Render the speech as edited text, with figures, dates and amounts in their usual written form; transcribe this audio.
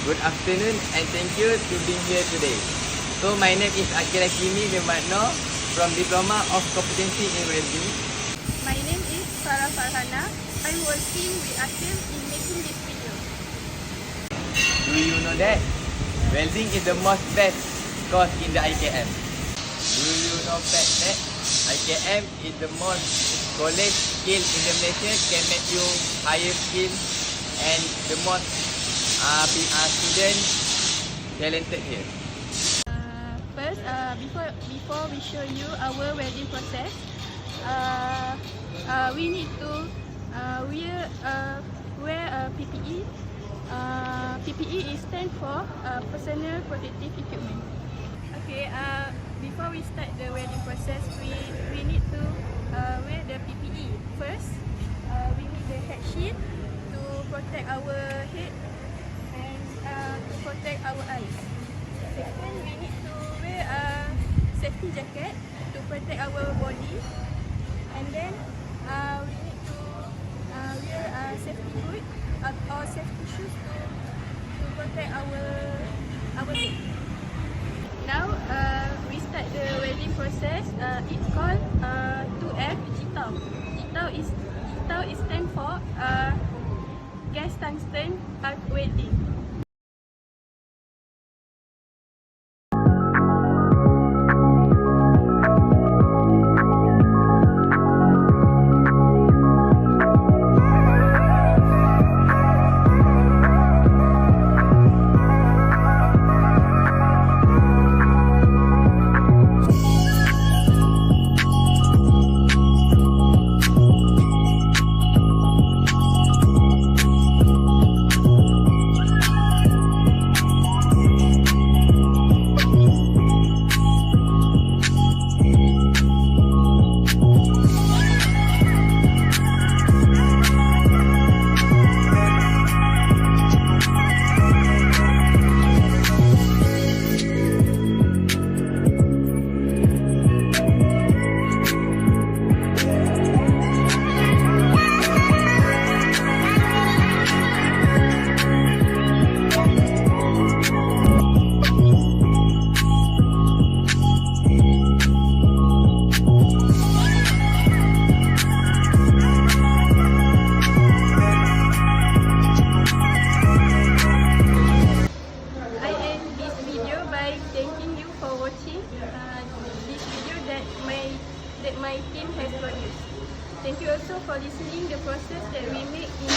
Good afternoon and thank you to being here today. So my name is Akira Kimi Dematno from Diploma of Competency in Welding. My name is Farah Farhana. I'm working with Akim in making this video. Do you know that welding is the most best course in the IKM? Do you know that IKM is the most college skill in the Malaysia, can make you higher skill and the most students talented here. First, before we show you our welding process, we need to wear a PPE. PPE is stand for personal protective equipment. Okay, before we start the welding process, we need to wear the PPE. First, we need the head shield to protect our head and to protect our eyes. Second, we need to wear a safety jacket to protect our body, and then we need to wear a safety boot or safety shoes to protect our head. Now we start the welding process. It's called 2F GTAW. GTAW is stand for gas tungsten arc welding. Thanking you for watching this video that my team has produced. Thank you also for listening the process that we make in